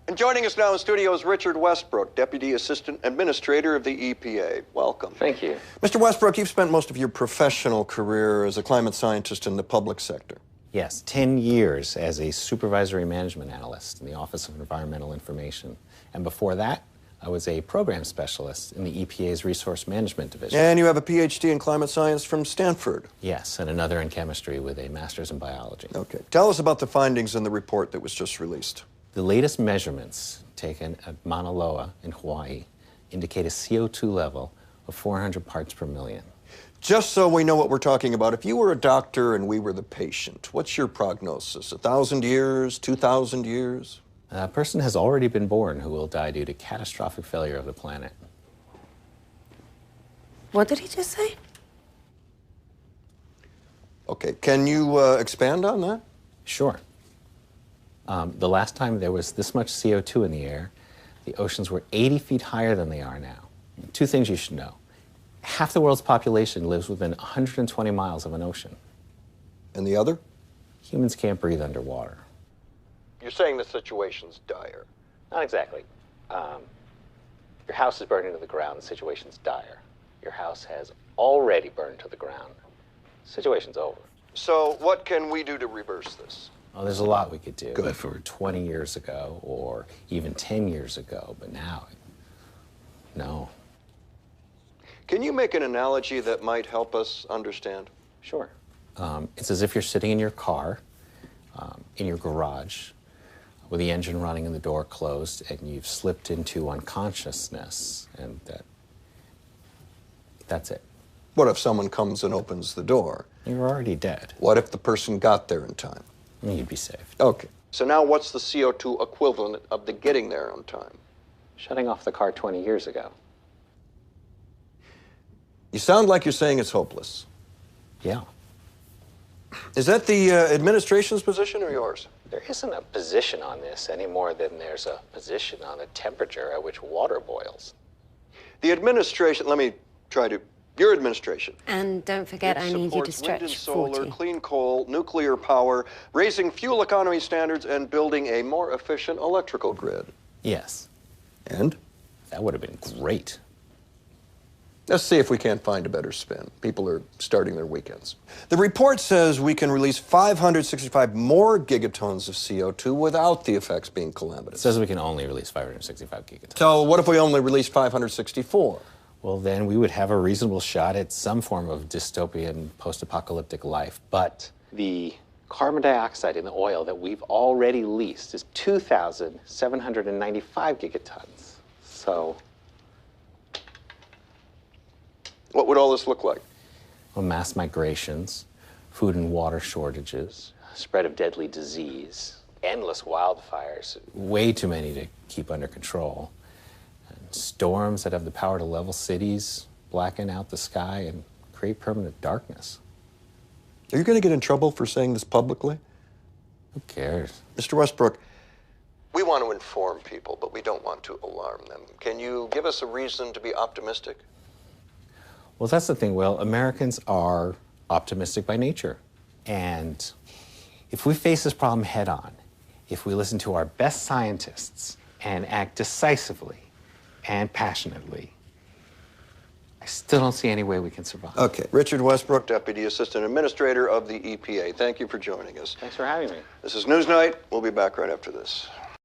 And joining us now in studio is Richard Westbrook, Deputy Assistant Administrator of the EPA. Welcome. Thank you. Mr. Westbrook, you've spent most of your professional career as a climate scientist in the public sector. Yes, 10 years as a supervisory management analyst in the Office of Environmental Information. And before that, I was a program specialist in the EPA's Resource Management Division. And you have a PhD in climate science from Stanford. Yes, and another in chemistry with a master's in biology. Okay. Tell us about the findings in the report that was just released. The latest measurements taken at Mauna Loa in Hawaii indicate a CO2 level of 400 parts per million. Just so we know what we're talking about, if you were a doctor and we were the patient, what's your prognosis? 1,000 years, 2,000 years? A person has already been born who will die due to catastrophic failure of the planet. What did he just say? Okay, can you expand on that? Sure. The last time there was this much CO2 in the air, the oceans were 80 feet higher than they are now. Two things you should know. Half the world's population lives within 120 miles of an ocean. And the other? Humans can't breathe underwater. You're saying the situation's dire. Not exactly. Your house is burning to the ground, the situation's dire. Your house has already burned to the ground. The situation's over. So what can we do to reverse this? Well, there's a lot we could do. Good. If it were 20 years ago or even 10 years ago, but now, no. Can you make an analogy that might help us understand? Sure. It's as if you're sitting in your car, in your garage, with the engine running and the door closed, and you've slipped into unconsciousness, and that's it. What if someone comes and opens the door? You're already dead. What if the person got there in time? You'd be saved. Okay. So now what's the CO2 equivalent of the getting there on time? Shutting off the car 20 years ago. You sound like you're saying it's hopeless. Yeah. Is that the administration's position or yours? There isn't a position on this any more than there's a position on the temperature at which water boils. The administration, let me try to, your administration. And don't forget, I need you to supports wind and stretch solar, 40. clean coal, nuclear power, raising fuel economy standards, and building a more efficient electrical grid. Yes. And? That would have been great. Let's see if we can't find a better spin. People are starting their weekends. The report says we can release 565 more gigatons of CO2 without the effects being calamitous. It says we can only release 565 gigatons. So what if we only release 564? Well, then we would have a reasonable shot at some form of dystopian post-apocalyptic life. But the carbon dioxide in the oil that we've already leased is 2,795 gigatons. So what would all this look like? well, mass migrations, food and water shortages, spread of deadly disease, endless wildfires, way too many to keep under control, and storms that have the power to level cities, blacken out the sky, and create permanent darkness. Are you going to get in trouble for saying this publicly? Who cares? Mr. Westbrook, we want to inform people, but we don't want to alarm them. Can you give us a reason to be optimistic? Well, that's the thing, Will. Americans are optimistic by nature. And if we face this problem head on, if we listen to our best scientists and act decisively and passionately, I still don't see any way we can survive. Okay. Richard Westbrook, Deputy Assistant Administrator of the EPA. Thank you for joining us. Thanks for having me. This is Newsnight. We'll be back right after this.